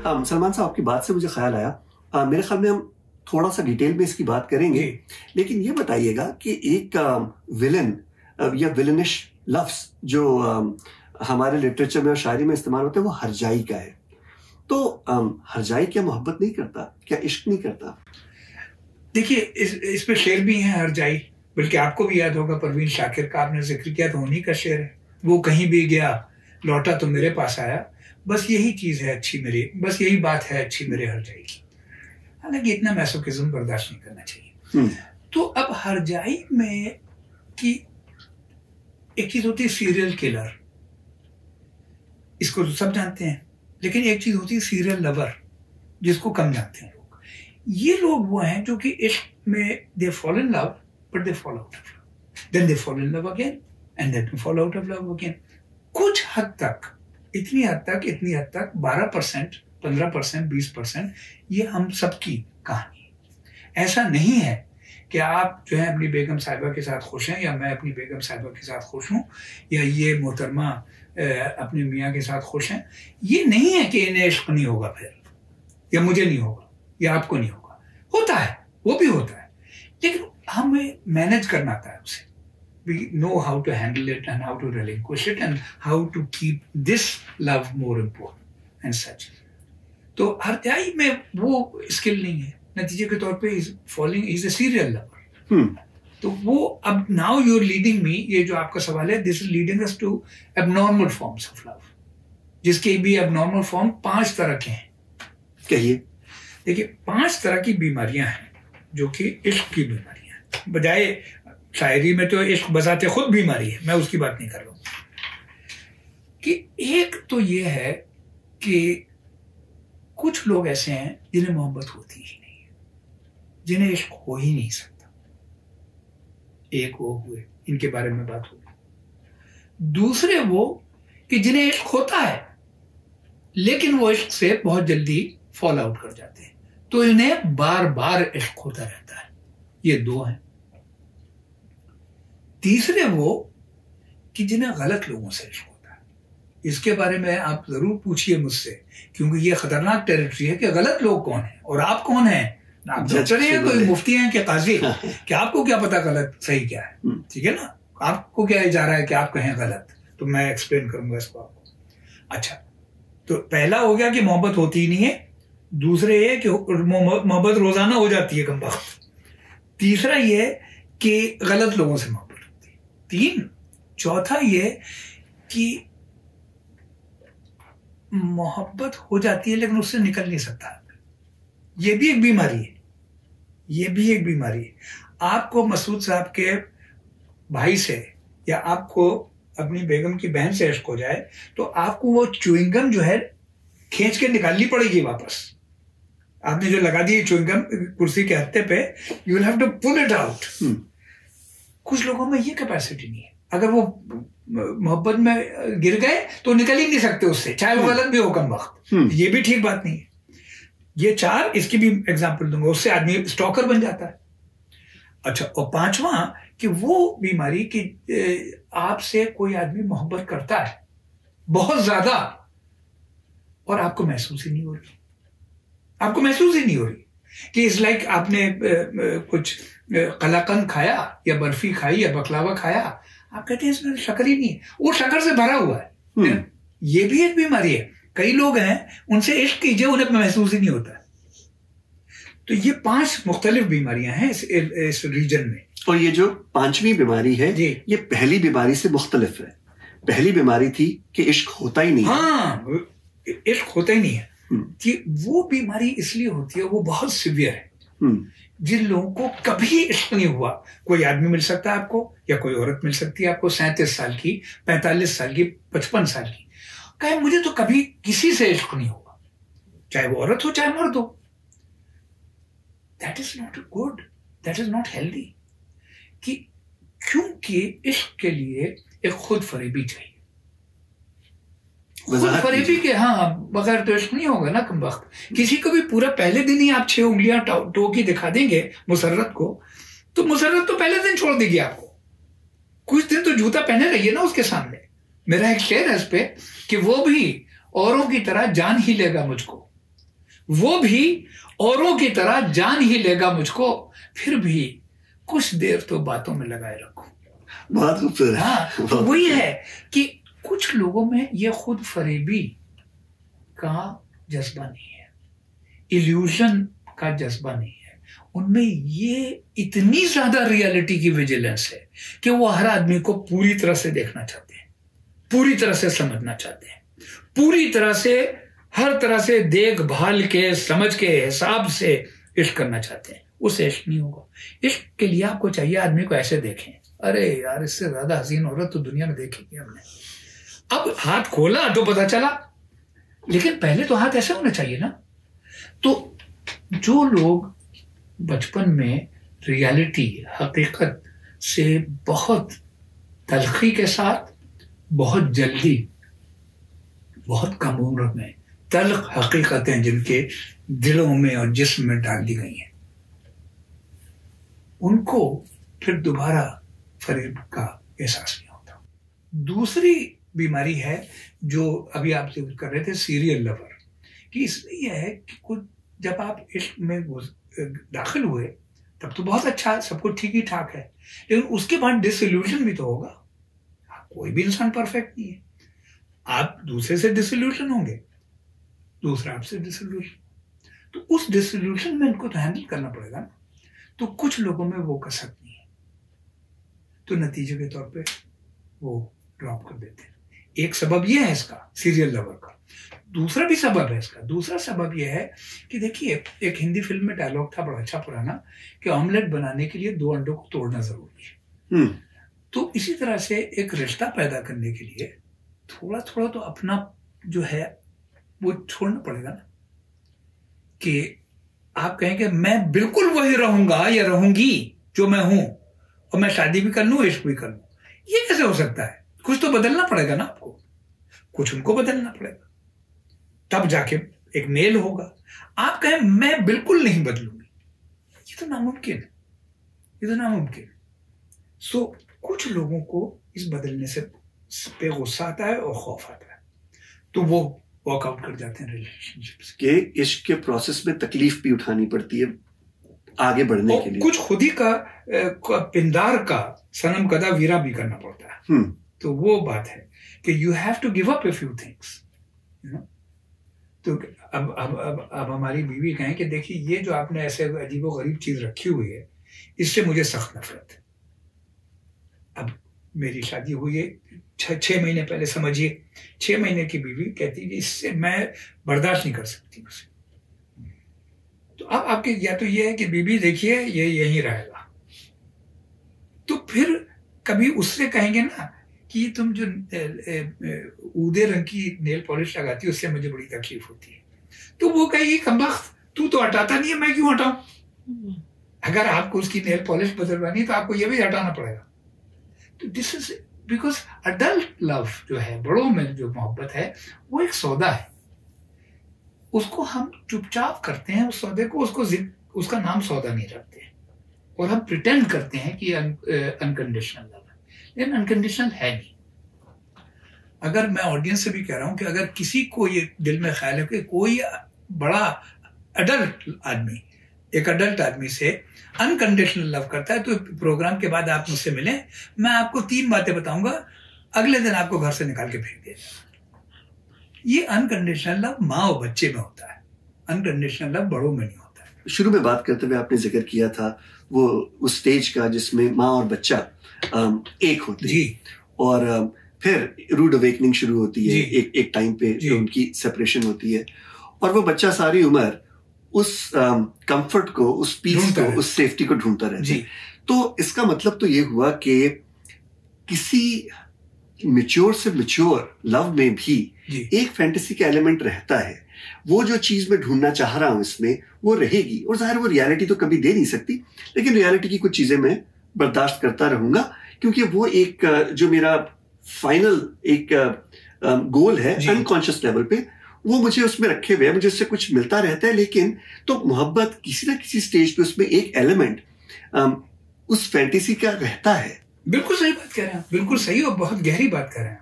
सलमान साहब, आपकी बात से मुझे ख्याल आया, मेरे ख्याल में हम थोड़ा सा डिटेल में इसकी बात करेंगे, लेकिन ये बताइएगा कि एक विलन या विलनिश लफ्ज जो हमारे लिटरेचर में और शायरी में इस्तेमाल होते हैं वो हरजाई का है। तो हरजाई क्या मोहब्बत नहीं करता, क्या इश्क नहीं करता? देखिए, इस पे शेर भी है हरजाई, बल्कि आपको भी याद होगा परवीन शाकिर का आपने जिक्र किया तो उन्हीं का शेर है, वो कहीं भी गया लौटा तो मेरे पास आया, बस यही चीज है अच्छी मेरी, बस यही बात है अच्छी मेरे हरजाई की। हालांकि इतना मैसोकिज्म बर्दाश्त नहीं करना चाहिए। तो अब हरजाई में कि एक चीज होती है सीरियल किलर, इसको तो सब जानते हैं, लेकिन एक चीज होती है सीरियल लवर, जिसको कम जानते हैं लोग। ये लोग वो हैं जो कि इश्क में they fall in love but they fall out of love, then they fall in love again and then fall out of love again. कुछ हद तक, इतनी हद तक 12%, 15%, 20% ये हम सबकी कहानी है। ऐसा नहीं है कि आप जो है अपनी बेगम साहिबा के साथ खुश हैं, या मैं अपनी बेगम साहिबा के साथ खुश हूं, या ये मोहतरमा अपने मियाँ के साथ खुश हैं। ये नहीं है कि इन्हें इश्क नहीं होगा फिर, या मुझे नहीं होगा, या आपको नहीं होगा। होता है, वो भी होता है, लेकिन हमें मैनेज करना आता है उसे। We know how to handle it and how to relinquish it and how to keep this love more important and such. तो हरजाई में वो स्किल नहीं है। नतीजे के तौर पे इज अ सीरियल लवर। तो वो अब now you are leading me, ये जो आपका सवाल है, this is leading us to abnormal forms of love, जिसके भी एबनॉर्मल फॉर्म 5 तरह के हैं। कहिए। देखिए, 5 तरह की बीमारियां हैं जो कि इश्क की बीमारियां हैं। बजाय शायरी में तो इश्क बजाते खुद बीमारी है, मैं उसकी बात नहीं कर रहा हूं। कि एक तो ये है कि कुछ लोग ऐसे हैं जिन्हें मोहब्बत होती ही नहीं है, जिन्हें इश्क हो ही नहीं सकता। एक वो हुए, इनके बारे में बात होगी। दूसरे वो कि जिन्हें इश्क होता है लेकिन वो इश्क से बहुत जल्दी फॉल आउट कर जाते हैं, तो इन्हें बार बार इश्क होता रहता है। ये 2 हैं। तीसरे वो कि जिन्हें गलत लोगों से इश्क होता है। इसके बारे में आप जरूर पूछिए मुझसे, क्योंकि ये खतरनाक टेरिटरी है कि गलत लोग कौन है और आप कौन हैं। आप डॉक्टर हैं, कोई मुफ्ती हैं कि काजी, कि आपको क्या पता गलत सही क्या है? ठीक है ना, आपको क्या जा रहा है कि आप कहें गलत? तो मैं एक्सप्लेन करूंगा इसको आपको। अच्छा, तो पहला हो गया कि मोहब्बत होती ही नहीं है। दूसरे ये कि मोहब्बत रोजाना हो जाती है कम वक्त। तीसरा ये कि गलत लोगों से मोहब्बत होती है। 3, चौथा ये कि मोहब्बत हो जाती है लेकिन उससे निकल नहीं सकता। ये भी एक बीमारी है, ये भी एक बीमारी है। आपको मसूद साहब के भाई से या आपको अपनी बेगम की बहन से इश्क हो जाए तो आपको वो च्युइंगम जो है खींच के निकालनी पड़ेगी वापस। आपने जो लगा दी च्युइंगम कुर्सी के हत्थे पे, you will have to pull it out. कुछ लोगों में ये कैपेसिटी नहीं है। अगर वो मोहब्बत में गिर गए तो निकल ही नहीं सकते उससे, चाहे वो गलत भी हो कम वक्त। ये भी ठीक बात नहीं है। ये 4, इसकी भी एग्जांपल दूंगा, उससे आदमी स्टॉकर बन जाता है। अच्छा, और 5वां कि वो बीमारी कि आपसे कोई आदमी मोहब्बत करता है बहुत ज्यादा और आपको महसूस ही नहीं हो रही, आपको महसूस ही नहीं हो रही कि इट्स लाइक आपने कुछ कलाकंद खाया या बर्फी खाई या बकलावा खाया, आप कहते हैं इसमें शक्कर ही नहीं है, वो शक्कर से भरा हुआ है। ये भी एक बीमारी है। कई लोग हैं, उनसे इश्क कीजिए, उन्हें महसूस ही नहीं होता है। तो ये 5 मुख्तलिफ बीमारियां हैं इस रीजन में। और ये जो 5वीं बीमारी है, ये पहली बीमारी से मुख्तलिफ है। पहली बीमारी थी कि इश्क होता ही नहीं है। हाँ, इश्क होता ही नहीं है। कि वो बीमारी इसलिए होती है, वो बहुत सिवियर है। जिन लोगों को कभी इश्क नहीं हुआ, कोई आदमी मिल सकता है आपको, या कोई औरत मिल सकती है आपको 37 साल की, 45 साल की, 55 साल की, कहे मुझे तो कभी किसी से इश्क नहीं हुआ, चाहे वो औरत हो चाहे मर्द हो। That is not good, that is not healthy. कि क्योंकि इश्क के लिए एक खुद फरेबी चाहिए। खुद फरेबी के बगैर तो इश्क नहीं होगा ना कम वक्त। किसी को भी पूरा पहले दिन ही आप 6 उंगलियां टोकी दिखा देंगे मुसर्रत को, तो मुसर्रत तो पहले दिन छोड़ देगी आपको। कुछ दिन तो जूता पहने रहिए ना उसके सामने। मेरा एक शेर है इस पे कि वो भी औरों की तरह जान ही लेगा मुझको, वो भी औरों की तरह जान ही लेगा मुझको, फिर भी कुछ देर तो बातों में लगाए रखो। बहुत खूबसूरत। हाँ, तो वही है कि कुछ लोगों में ये खुद फरेबी का जज्बा नहीं है, इल्यूजन का जज्बा नहीं है, उनमें ये इतनी ज्यादा रियलिटी की विजिलेंस है कि वो हर आदमी को पूरी तरह से देखना चाहते हैं, पूरी तरह से समझना चाहते हैं, पूरी तरह से हर तरह से देखभाल के समझ के हिसाब से इश्क करना चाहते हैं। उसे इश्क नहीं होगा। इश्क के लिए आपको चाहिए आदमी को ऐसे देखें, अरे यार इससे ज्यादा हसीन औरत तो दुनिया में देखी नहीं हमने। अब हाथ खोला तो पता चला, लेकिन पहले तो हाथ ऐसे होना चाहिए ना। तो जो लोग बचपन में रियलिटी हकीकत से बहुत तलखी के साथ बहुत जल्दी बहुत कम उम्र में तल्ख हकीकतें जिनके दिलों में और जिस्म में डाल दी गई हैं, उनको फिर दोबारा फरेब का एहसास नहीं होता। दूसरी बीमारी है जो अभी आप जिक्र कर रहे थे, सीरियल लवर, कि इसमें यह है कि कुछ जब आप इश्क में दाखिल हुए तब तो बहुत अच्छा, सब कुछ ठीक ही ठाक है, लेकिन उसके बाद डिसइल्यूजन भी तो होगा। कोई भी इंसान परफेक्ट नहीं है। आप दूसरे से डिसइल्यूजन होंगे, दूसरा आपसे डिसइल्यूजन, तो उस डिसइल्यूजन में इनको तो हैंडल करना पड़ेगा ना। तो कुछ लोगों में वो कसक नहीं है, तो नतीजे के तौर पे वो ड्रॉप कर देते हैं। एक सबब यह है इसका, सीरियल लवर का। दूसरा भी सबब है इसका। दूसरा सबब यह है कि देखिए, एक हिंदी फिल्म में डायलॉग था बड़ा अच्छा पुराना, कि ऑमलेट बनाने के लिए 2 अंडों को तोड़ना जरूरी है। तो इसी तरह से एक रिश्ता पैदा करने के लिए थोड़ा थोड़ा तो अपना जो है वो छोड़ना पड़ेगा ना। कि आप कहेंगे मैं बिल्कुल वही रहूंगा या रहूंगी जो मैं हूं, और मैं शादी भी कर लूं, इश्क भी कर लूं, ये कैसे हो सकता है? कुछ तो बदलना पड़ेगा ना आपको, कुछ उनको बदलना पड़ेगा, तब जाके एक मेल होगा। आप कहें मैं बिल्कुल नहीं बदलूंगी, ये तो नामुमकिन है, ये तो नामुमकिन है। सो कुछ लोगों को इस बदलने से पे गुस्सा आता है और खौफ आता है, तो वो वॉकआउट कर जाते हैं रिलेशनशिप से। कि इश्क के प्रोसेस में तकलीफ भी उठानी पड़ती है आगे बढ़ने के लिए, कुछ खुद ही का पिंदार का सनम कदा वीरा भी करना पड़ता है। तो वो बात है कि you have to give up a few things, you know. तो अब हमारी बीवी कहें कि देखिए ये जो आपने ऐसे अजीबो गरीब चीज रखी हुई है, इससे मुझे सख्त नफरत है। अब मेरी शादी हुई है 6 महीने पहले, समझिए 6 महीने की बीवी कहती है इससे मैं बर्दाश्त नहीं कर सकती उसे। तो अब आपके या तो ये है कि बीबी देखिए ये यहीं रहेगा, तो फिर कभी उससे कहेंगे ना कि तुम जो ऊदे रंग की नेल पॉलिश लगाती है उससे मुझे बड़ी तकलीफ होती है, तो वो कहेगी कमबख्त तू तो हटाता नहीं है, मैं क्यों हटाऊं? अगर आपको उसकी नेल पॉलिश बदलवानी तो आपको ये भी हटाना पड़ेगा। तो this is because adult love जो है, बड़ों में जो मोहब्बत है, वो एक सौदा है। उसको हम चुपचाप करते हैं उस सौदे को, उसका नाम सौदा नहीं रखते हैं, और हम प्रिटेंड करते हैं कि अनकंडीशनल लव है, लेकिन अनकंडीशनल है नहीं। अगर मैं ऑडियंस से भी कह रहा हूं कि अगर किसी को ये दिल में ख्याल है कि कोई बड़ा अडल्ट आदमी एक अडल्ट आदमी से अनकंडीशनल लव करता है, तो प्रोग्राम के बाद आप मुझसे मिलें, मैं आपको 3 बातें बताऊंगा, अगले दिन आपको घर से निकाल के फेंक देगा। ये अनकंडीशनल लव माँ और बच्चे में होता है, अनकंडीशनल लव बड़ों में नहीं होता है। शुरू में बात करते हुए आपने जिक्र किया था वो उस स्टेज का जिसमें माँ और बच्चा एक होते हैं, और फिर रूड अवेकनिंग शुरू होती है एक टाइम पे, जो उनकी सेपरेशन होती है, और वो बच्चा सारी उम्र उस कंफर्ट को, उस पीस को, उस सेफ्टी को ढूंढता रहता है। तो इसका मतलब तो ये हुआ कि किसी मैच्योर से मैच्योर लव में भी एक फैंटेसी का एलिमेंट रहता है। वो जो चीज मैं ढूंढना चाह रहा हूं इसमें वो रहेगी, और जाहिर वो रियलिटी तो कभी दे नहीं सकती, लेकिन रियलिटी की कुछ चीजें मैं बर्दाश्त करता रहूंगा, क्योंकि वो एक जो मेरा फाइनल एक गोल है अनकॉन्शियस लेवल पे, वो मुझे उसमें रखे हुए है, मुझे उससे कुछ मिलता रहता है। लेकिन तो मोहब्बत किसी ना किसी स्टेज पे उसमें एक एलिमेंट उस फैंटेसी का रहता है। बिल्कुल सही बात कह रहे हैं, बिल्कुल सही और बहुत गहरी बात कह रहे हैं।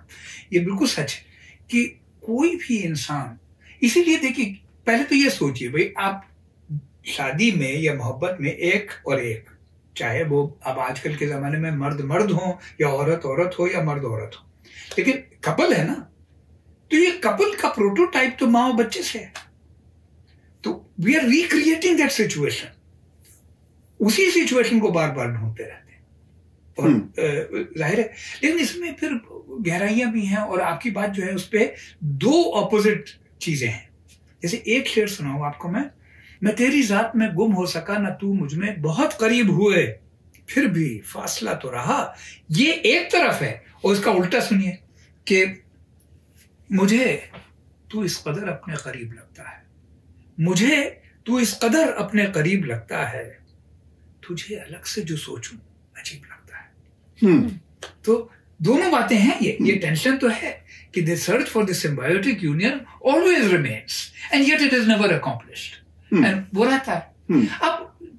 ये बिल्कुल सच है कि कोई भी इंसान, इसीलिए देखिए पहले तो ये सोचिए भाई, आप शादी में या मोहब्बत में एक और एक, चाहे वो अब आजकल के जमाने में मर्द मर्द हो या औरत औरत हो या मर्द औरत हो, लेकिन कपल है ना, तो ये कपल का प्रोटोटाइप तो माँ और बच्चे से है। तो we are recreating that situation, उसी सिचुएशन को बार बार ढूंढते रहते हैं। और जाहिर है, लेकिन इसमें फिर गहराइयां भी हैं, और आपकी बात जो है उस पर दो ऑपोजिट चीजें हैं। जैसे एक शेर सुनाऊं आपको मैं तेरी जात में गुम हो सका ना तू मुझ में बहुत करीब हुए, फिर भी फासला तो रहा। ये एक तरफ है, और इसका उल्टा सुनिए कि मुझे तू इस कदर अपने करीब लगता है, मुझे तू इस कदर अपने करीब लगता है, तुझे अलग से जो सोचूं अजीब लगता है। तो दोनों बातें हैं, ये टेंशन तो है कि the search for the symbiotic union always remains and yet it is never accomplished. And वो रहता है। अब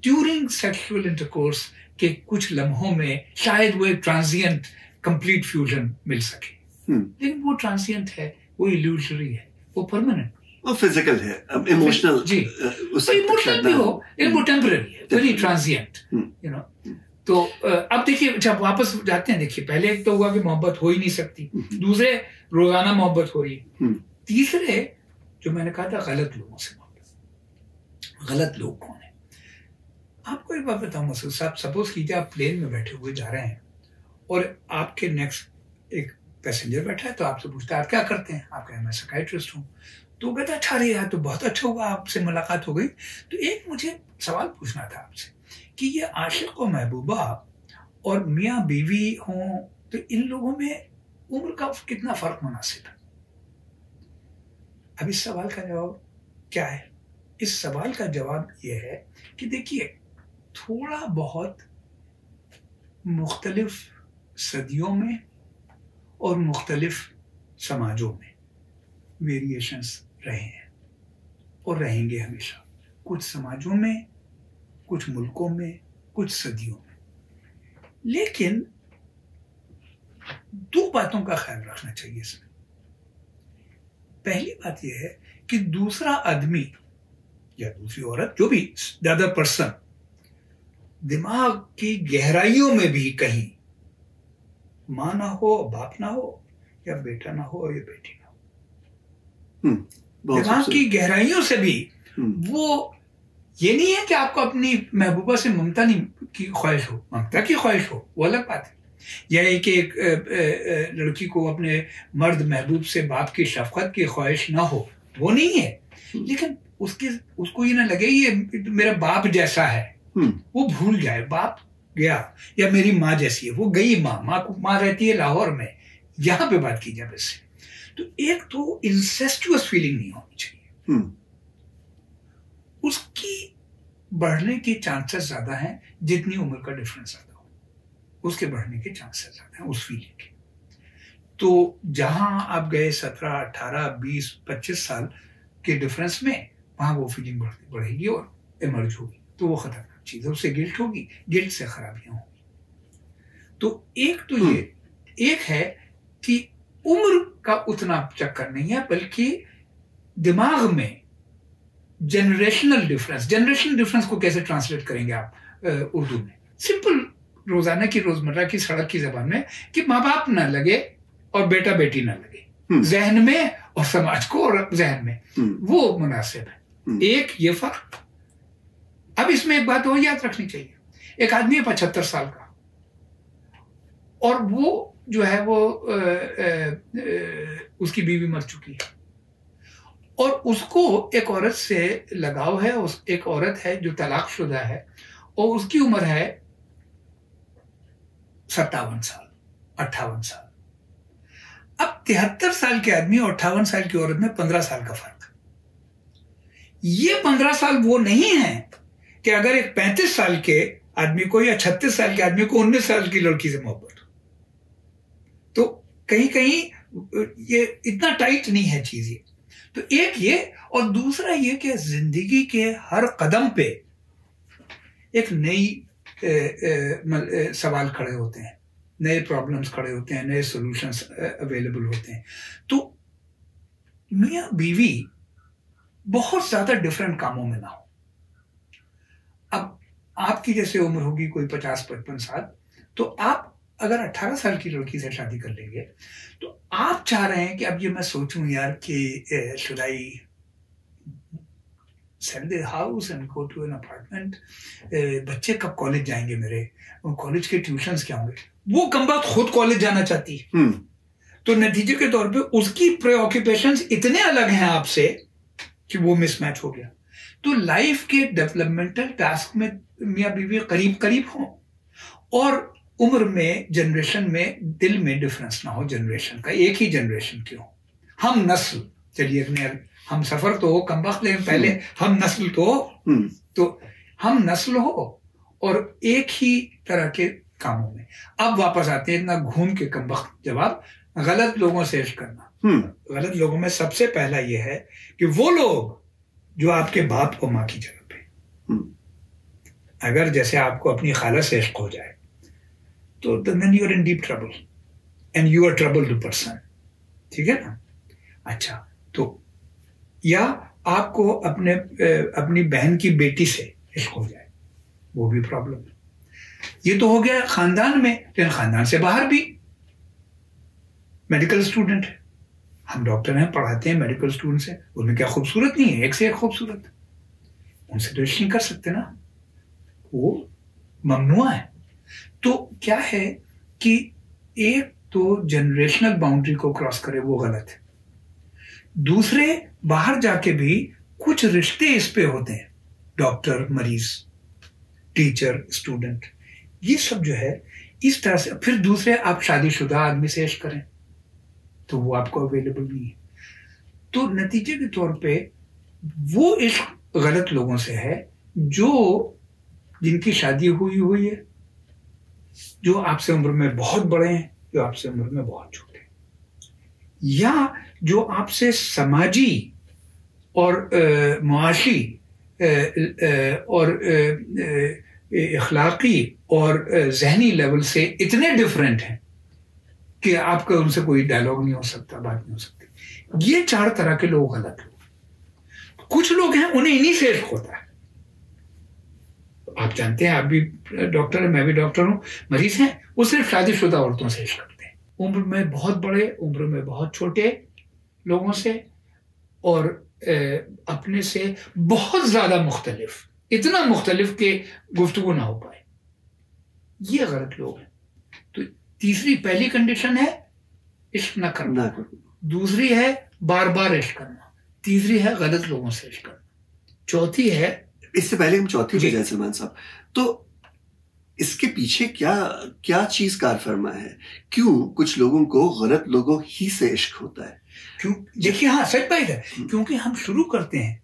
during sexual intercourse के कुछ लम्हों में शायद वो एक transient complete fusion मिल सके, लेकिन वो transient है, वो illusory है, वो permanent, वो physical है, emotional जी, तो emotional भी हो, लेकिन वो temporary है, very transient, you know। तो अब देखिए, जब वापस जाते हैं, देखिए पहले एक तो हुआ कि मोहब्बत हो ही नहीं सकती, दूसरे रोजाना मोहब्बत हो रही है, तीसरे जो मैंने कहा था गलत लोगों से मोहब्बत। गलत लोग कौन है? आपको एक बात बताऊं मसूद साहब, सपोज कीजिए आप प्लेन में बैठे हुए जा रहे हैं और आपके नेक्स्ट एक पैसेंजर बैठा है, तो आपसे पूछता है आप क्या करते हैं? आप कहें मैं साइकियाट्रिस्ट हूँ। तो कहता है अच्छा, रे यार तो बहुत अच्छा हुआ आपसे मुलाकात हो गई। तो एक मुझे सवाल पूछना था आपसे कि ये आशिक और महबूबा और मियाँ बीवी हों, तो इन लोगों में उम्र का कितना फर्क मुनासिब है? अब इस सवाल का जवाब क्या है? इस सवाल का जवाब यह है कि देखिए, थोड़ा बहुत मुख्तलिफ सदियों में और मुख्तलिफ समाजों में वेरिएशंस रहे हैं और रहेंगे हमेशा, कुछ समाजों में, कुछ मुल्कों में, कुछ सदियों में। लेकिन दो बातों का ख्याल रखना चाहिए इसमें। पहली बात यह है कि दूसरा आदमी या दूसरी औरत, जो भी द अदर पर्सन, दिमाग की गहराइयों में भी कहीं मां ना हो, बाप ना हो, या बेटा ना हो, या बेटी ना हो, दिमाग की गहराइयों से भी वो, ये नहीं है कि आपको अपनी महबूबा से ममता नहीं की ख्वाहिश हो, ममता की ख्वाहिश हो, वो अलग बात है। या एक लड़की को अपने मर्द महबूब से बाप की शफकत की ख्वाहिश ना हो, वो नहीं है। लेकिन उसको ये ना लगे ये मेरा बाप जैसा है, वो भूल जाए बाप गया, या मेरी माँ जैसी है, वो गई माँ रहती है लाहौर में, यहाँ पे बात की जाए वैसे। तो एक तो इंसेस्टुअस फीलिंग नहीं होनी चाहिए, उसकी बढ़ने के चांसेस ज्यादा हैं जितनी उम्र का डिफरेंस ज्यादा हो, उसके बढ़ने के चांसेस ज्यादा हैं उस फीलिंग के। तो जहां आप गए 17, 18, 20, 25 साल के डिफरेंस में, वहां वो फीलिंग बढ़ेगी और इमर्ज होगी, तो वो खतरनाक चीज है, उससे गिल्ट होगी, गिल्ट से खराबियां होगी। तो एक तो ये एक है कि उम्र का उतना चक्कर नहीं है, बल्कि दिमाग में जनरेशनल डिफरेंस को कैसे ट्रांसलेट करेंगे आप उर्दू में? सिंपल रोजाना की, रोजमर्रा की, सड़क की जबान में, कि माँ बाप ना लगे और बेटा बेटी ना लगे, जहन में और समाज को और जहन में, वो मुनासिब है। एक ये फर्क। अब इसमें एक बात और याद रखनी चाहिए, एक आदमी है 75 साल का, और वो जो है वो उसकी बीवी मर चुकी है, और उसको एक औरत से लगाव है, एक औरत है जो तलाकशुदा है, और उसकी उम्र है 57 साल, 58 साल। अब 73 साल के आदमी और 58 साल की औरत में 15 साल का फर्क। ये 15 साल वो नहीं है कि अगर एक 35 साल के आदमी को या 36 साल के आदमी को 19 साल की लड़की से मोहब्बत हो, तो कहीं कहीं ये इतना टाइट नहीं है चीज ये। तो एक ये, और दूसरा ये कि जिंदगी के हर कदम पे एक नई सवाल खड़े होते हैं, नए प्रॉब्लम्स खड़े होते हैं, नए सॉल्यूशंस अवेलेबल होते हैं। तो मियाँ बीवी बहुत ज्यादा डिफरेंट कामों में ना हो। अब आपकी जैसे उम्र होगी कोई 50-55 साल, तो आप अगर 18 साल की लड़की से शादी कर लेंगे तो आप चाह रहे हैं कि अब ये मैं सोचूं यार कि should I sell the house and go to an apartment, बच्चे कब कॉलेज जाएंगे मेरे, कॉलेज के ट्यूशंस क्या होंगे। वो कमबख्त खुद कॉलेज जाना चाहती है। तो नतीजे के तौर पे उसकी प्रीऑक्यूपेशंस इतने अलग हैं आपसे कि वो मिसमैच हो गया। तो लाइफ के डेवलपमेंटल टास्क में मियाँ बीवी करीब करीब हो और उम्र में, जनरेशन में, दिल में डिफरेंस ना हो जनरेशन का, एक ही जनरेशन की हो। हम नस्ल, चलिए हम सफर तो हो कमबख्त, लेकिन पहले हम नस्ल तो हो, तो हम नस्ल हो और एक ही तरह के कामों में। अब वापस आते हैं इतना घूम के कमबख्त जवाब, गलत लोगों से इश्क करना। गलत लोगों में सबसे पहला यह है कि वो लोग जो आपके बाप को माँ की जगह पे, अगर जैसे आपको अपनी खाला से इश्क हो जाए तो then you are in deep trouble and you are troubled person, ठीक है ना। अच्छा, तो या आपको अपनी बहन की बेटी से इश्क हो जाए, वो भी प्रॉब्लम है। ये तो हो गया खानदान में, लेकिन खानदान से बाहर भी मेडिकल स्टूडेंट है, हम डॉक्टर हैं, पढ़ाते हैं मेडिकल स्टूडेंट से, उनमें क्या खूबसूरत नहीं है, एक से एक खूबसूरत, उनसे तो इश्क नहीं कर सकते ना, वो ममनुआ है। तो क्या है कि एक तो जनरेशनल बाउंड्री को क्रॉस करे वो गलत है। दूसरे, बाहर जाके भी कुछ रिश्ते इस पे होते हैं, डॉक्टर मरीज, टीचर स्टूडेंट, ये सब जो है इस तरह से। फिर दूसरे, आप शादीशुदा आदमी से इश्क करें तो वो आपको अवेलेबल नहीं है। तो नतीजे के तौर पे वो इश्क गलत लोगों से है जो जिनकी शादी हुई है, जो आपसे उम्र में बहुत बड़े हैं, जो आपसे उम्र में बहुत छोटे हैं, या जो आपसे समाजी और मुआशी और इखलाकी और जहनी लेवल से इतने डिफरेंट हैं कि आपका उनसे कोई डायलॉग नहीं हो सकता, बात नहीं हो सकती। ये 4 तरह के लोग गलत लोग। कुछ लोग हैं उन्हें इन्हीं से इश्क होता है। आप जानते हैं, आप भी डॉक्टर हैं, मैं भी डॉक्टर हूं, मरीज हैं, वो सिर्फ शादीशुदा औरतों से इश्क करते हैं, उम्र में बहुत बड़े, उम्र में बहुत छोटे लोगों से, और अपने से बहुत ज्यादा मुख्तलिफ, इतना मुख्तलिफ कि गुफ्तगू ना हो पाए, ये गलत लोग हैं। तो तीसरी, पहली कंडीशन है इश्क ना करना, दूसरी है बार बार इश्क करना, तीसरी है गलत लोगों से इश्क करना, चौथी है, इससे पहले हम चौथी पे जाए सलमान साहब, तो इसके पीछे क्या चीज कार फरमा है? क्यों कुछ लोगों को गलत लोगों ही से इश्क होता है? क्यों? देखिए, हाँ सच बात है, क्योंकि हम शुरू करते हैं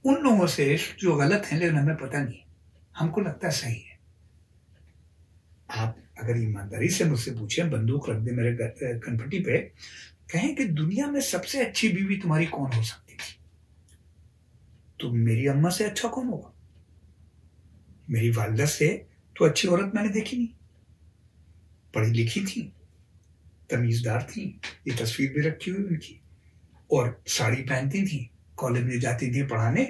उन लोगों से इश्क जो गलत हैं, लेकिन हमें पता नहीं, हमको लगता है सही है। आप अगर ईमानदारी से मुझसे पूछें, बंदूक रख दे मेरे कनपटी पे, कहें कि दुनिया में सबसे अच्छी बीवी तुम्हारी कौन हो सकती थी, तो मेरी अम्मा से अच्छा कौन होगा? मेरी वालिदा से तो अच्छी औरत मैंने देखी नहीं, पढ़ी लिखी थी, तमीजदार थी, ये तस्वीर भी रखी हुई उनकी, और साड़ी पहनती थी, कॉलेज में जाती थी पढ़ाने,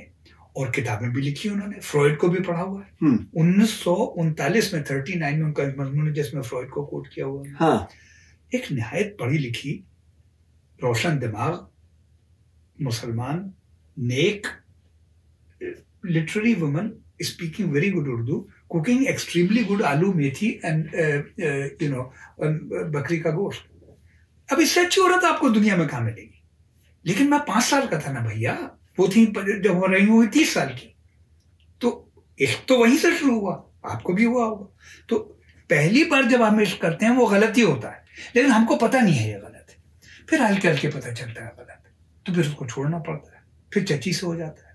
और किताबें भी लिखी उन्होंने, फ्रॉइड को भी पढ़ा हुआ है। 1939 में 39 में उनका मजमून है जिसमें फ्रॉइड को कोट किया हुआ है। हाँ। एक निहायत पढ़ी लिखी, रोशन दिमाग, मुसलमान, नेक, literary woman, speaking very good Urdu, cooking extremely good aloo methi and बकरी का गोश्त। अब इससे अच्छी औरत आपको दुनिया में कहां मिलेगी? लेकिन मैं 5 साल का था ना भैया, वो थी जब हो रही हुई 30 साल की, तो इश्क तो वहीं से शुरू हुआ, आपको भी हुआ होगा। तो पहली बार जब हम इश्क करते हैं वो गलत ही होता है, लेकिन हमको पता नहीं है ये गलत है, फिर हल्के हल्के पता चलता है गलत है, तो फिर उसको छोड़ना पड़ता है, फिर चची से हो जाता है,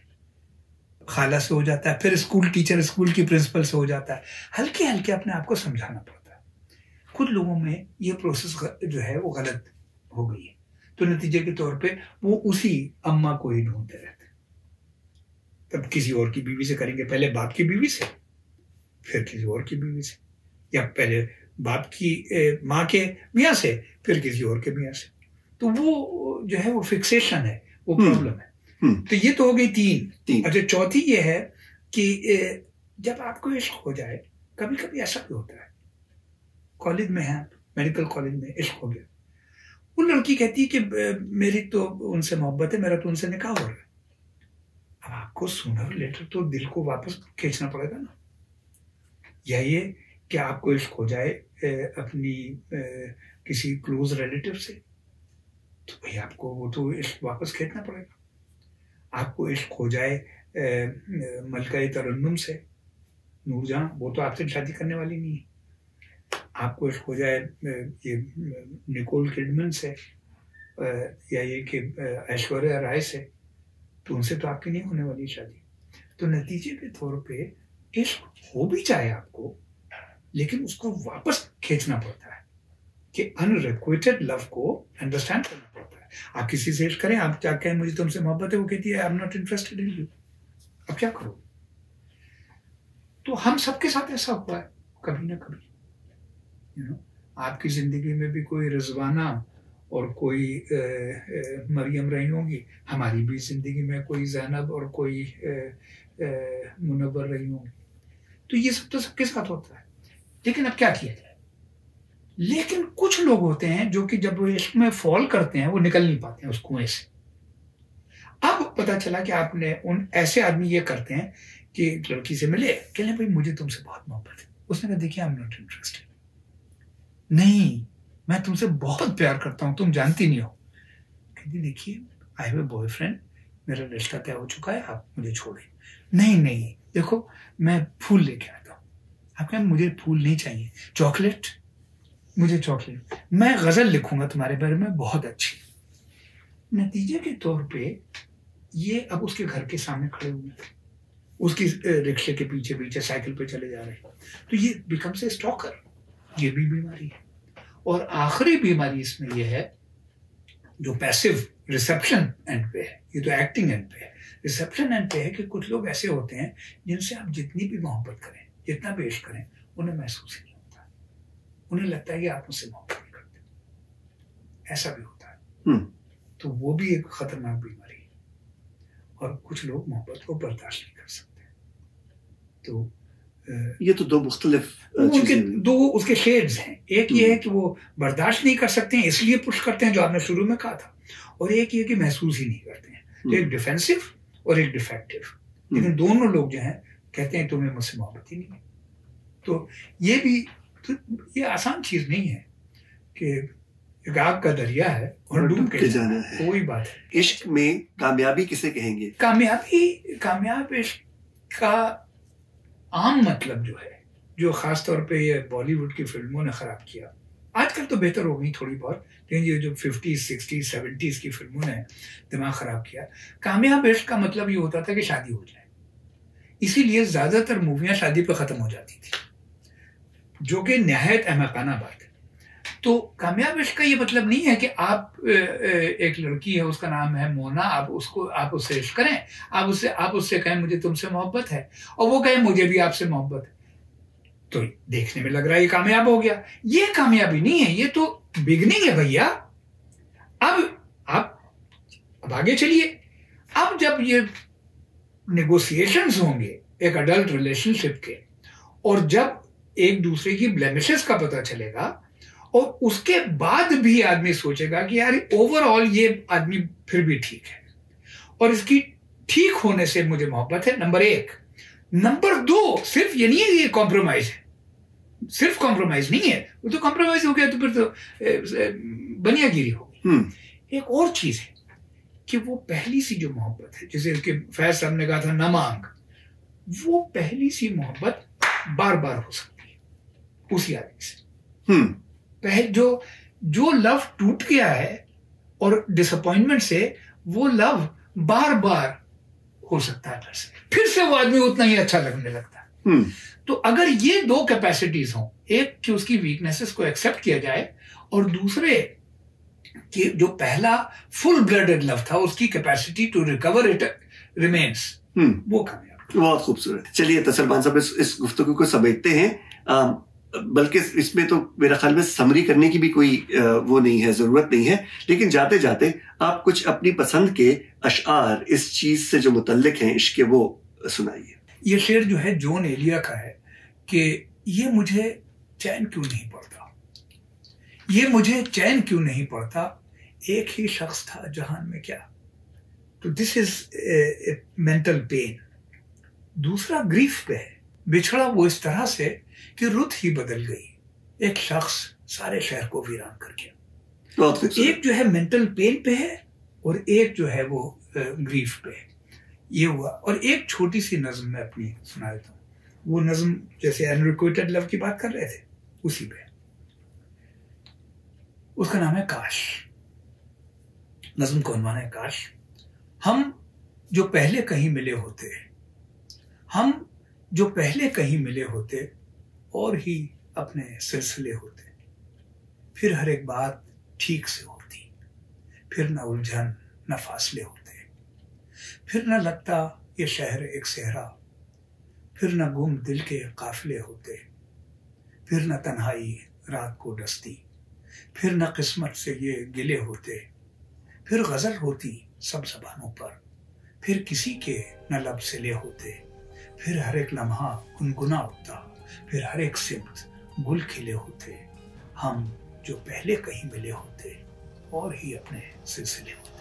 खाला से हो जाता है, फिर स्कूल टीचर, स्कूल की प्रिंसिपल से हो जाता है, हल्के हल्के अपने आप को समझाना पड़ता है। कुछ लोगों में ये प्रोसेस जो है वो गलत हो गई है, तो नतीजे के तौर पे वो उसी अम्मा को ही ढूंढते रहते हैं। तब किसी और की बीवी से करेंगे, पहले बाप की बीवी से, फिर किसी और की बीवी से, या पहले बाप की माँ के मियाँ से, फिर किसी और के मियाँ से। तो वो जो है वो फिक्सेशन है, वो प्रॉब्लम है। तो ये तो हो गई तीन। अच्छा, चौथी ये है कि जब आपको इश्क हो जाए, कभी कभी ऐसा भी होता है, कॉलेज में है, मेडिकल कॉलेज में इश्क हो गया, वो लड़की कहती है कि मेरी तो उनसे मोहब्बत है, मेरा तो उनसे निकाह हो रहा है। अब आपको सूनर लेटर तो दिल को वापस खींचना पड़ेगा ना। या ये कि आपको इश्क हो जाए अपनी किसी क्लोज रिलेटिव से, तो भाई आपको वो तो इश्क वापस खींचना पड़ेगा। आपको इश्क हो जाए मलका तरन्नुम से, नूरजहां, वो तो आपसे शादी करने वाली नहीं है। आपको इश्क हो जाए ये निकोल किडमन से, या ये कि ऐश्वर्या राय से, तो उनसे तो आपकी नहीं होने वाली शादी। तो नतीजे के तौर पे इश्क हो भी चाहे आपको, लेकिन उसको वापस खींचना पड़ता है कि अनरिक्विटेड लव को अंडरस्टैंड करना पड़ता है। आप किसी से इश्क करें, आप क्या कहें मुझे तुमसे मोहब्बत है, वो कहती है I am not interested in you. अब क्या करो? तो हम सबके साथ ऐसा हुआ है कभी ना कभी। आपकी जिंदगी में भी कोई रिजवाना और कोई मरियम रही होंगी, हमारी भी जिंदगी में कोई जैनब और कोई मुनव्वर रही होंगी। तो ये सब तो सबके साथ होता है। लेकिन अब क्या किया जाए? लेकिन कुछ लोग होते हैं जो कि जब वो इश्क में फॉल करते हैं, वो निकल नहीं पाते हैं उस कुएं से। अब पता चला कि आपने उन ऐसे आदमी ये करते हैं कि लड़की से मिले, कहले भाई मुझे तुमसे बहुत मोहब्बत है। उसने कहा देखिए आई एम नॉट इंटरेस्टेड। नहीं, मैं तुमसे बहुत प्यार करता हूं, तुम जानती नहीं हो। कहती देखिए आई हैव अ बॉयफ्रेंड, मेरा रिश्ता तय हो चुका है, आप मुझे छोड़े। नहीं नहीं, देखो मैं फूल लेके आता हूँ। आप कहें मुझे फूल नहीं चाहिए, चॉकलेट, मुझे चॉकलेट, मैं गजल लिखूंगा तुम्हारे बारे में बहुत अच्छी। नतीजे के तौर पे ये अब उसके घर के सामने खड़े हुए, उसकी रिक्शे के पीछे पीछे साइकिल पे चले जा रहे हैं। तो ये बिकम्स ए स्टॉकर। ये भी बीमारी है। और आखिरी बीमारी इसमें यह है जो पैसिव रिसेप्शन एंड पे है, ये तो एक्टिंग एंड पे है। रिसेप्शन एंड पे है कि कुछ लोग ऐसे होते हैं जिनसे आप जितनी भी मोहब्बत करें, जितना भी इश्क करें, उन्हें महसूस ही नहीं होता। उन्हें लगता है कि आप मुझसे मोहब्बत नहीं करते। ऐसा भी होता है। तो वो भी एक खतरनाक बीमारी है। और कुछ लोग मोहब्बत को बर्दाश्त नहीं कर सकते। तो ये तो दो मुख्तलिफ उनके दो उसके शेड्स हैं। एक ये है कि वो बर्दाश्त नहीं कर सकते हैं इसलिए पुश करते हैं, जो आपने शुरू में कहा था, और एक ये कि महसूस ही नहीं करते हैं। तो एक डिफेंसिव और एक डिफेक्टिव। लेकिन दोनों लोग जो हैं कहते हैं तुम्हें मुझसे मोहब्बत ही नहीं है। तो ये भी तो ये आसान चीज नहीं है कि एक आग का दरिया है और डूब के जाना है, वही बात है। इश्क में कामयाबी किसे कहेंगे? कामयाब इश्क का आम मतलब जो है, जो खास तौर पे ये बॉलीवुड की फिल्मों ने खराब किया, आजकल तो बेहतर हो गई थोड़ी बहुत, लेकिन ये जो 50s, 60s, 70s की फिल्मों ने दिमाग खराब किया। कामयाब इश्क का मतलब ये होता था कि शादी हो जाए, इसीलिए ज्यादातर मूवियां शादी पे खत्म हो जाती थी, जो कि निहायत अहमकाना बात है। तो कामयाब इश्क का ये मतलब नहीं है कि आप एक लड़की है, उसका नाम है मोना, आप उससे इश्क करें, आप उससे कहें मुझे तुमसे मोहब्बत है, और वो कहे मुझे भी आपसे मोहब्बत है, तो देखने में लग रहा है ये कामयाब हो गया। ये कामयाबी नहीं है, ये तो बिगनिंग है भैया। अब आगे चलिए। अब जब ये नेगोशिएशंस होंगे एक अडल्ट रिलेशनशिप के, और जब एक दूसरे की ब्लेमिशेस का पता चलेगा, और उसके बाद भी आदमी सोचेगा कि यार ओवरऑल ये आदमी फिर भी ठीक है, और इसकी ठीक होने से मुझे मोहब्बत है, नंबर 1। नंबर 2, सिर्फ ये नहीं है ये कॉम्प्रोमाइज है, सिर्फ कॉम्प्रोमाइज नहीं है, वो तो कॉम्प्रोमाइज हो गया तो फिर तो बनियागिरी होगी। एक और चीज है कि वो पहली सी जो मोहब्बत है, जैसे कि फैज साहब ने कहा था न मांग, वो पहली सी मोहब्बत बार बार हो सकती है उसी आदमी से। जो लव टूट गया है और डिसअपॉइंटमेंट से, वो लव बार बार हो सकता है, फिर से वो आदमी उतना ही अच्छा लगने लगता है। तो अगर ये 2 कैपेसिटीज हों, एक कि उसकी वीकनेसेस को एक्सेप्ट किया जाए, और दूसरे कि जो पहला फुल ब्लडेड लव था उसकी capacity to recover it remains, वो कामयाब। बहुत खूबसूरत। चलिए तसलमान साहब, इस गुफ्तगू को समेटते हैं। बल्कि इसमें तो मेरा ख्याल में समरी करने की भी कोई वो नहीं है, जरूरत नहीं है, लेकिन जाते जाते आप कुछ अपनी पसंद के अशआर इस चीज से जो मुतल्लिक हैं इश्क के, वो सुनाइए। ये शेर जो है जॉन एलिया का है कि ये मुझे चैन क्यों नहीं पड़ता, ये मुझे चैन क्यों नहीं पड़ता, एक ही शख्स था जहान में क्या। तो दिस इज मेंटल पेन। दूसरा ग्रीफ पे है, बिछड़ा वो इस तरह से कि रुत ही बदल गई, एक शख्स सारे शहर को वीरान कर गया। तो एक जो है मेंटल पेन पे है और एक जो है वो ग्रीफ पे है, ये हुआ। और एक छोटी सी नज्म मैं अपनी सुना देता हूँ, वो नज्म जैसे अनरिक्वेटेड लव की बात कर रहे थे उसी पे, उसका नाम है काश। नज्म को उन्वान है काश। हम जो पहले कहीं मिले होते, हम जो पहले कहीं मिले होते और ही अपने सिलसिले होते, फिर हर एक बात ठीक से होती, फिर न उलझन न फासले होते, फिर न लगता ये शहर एक सहरा, फिर न गुम दिल के काफिले होते, फिर न तन्हाई रात को डसती, फिर न किस्मत से ये गिले होते, फिर गजल होती सब ज़बानों पर, फिर किसी के न लब सिले होते, फिर हर एक लम्हा गुनगुना उठता, फिर हर एक सिमत गुल खिले होते, हम जो पहले कहीं मिले होते और ही अपने सिलसिले होते।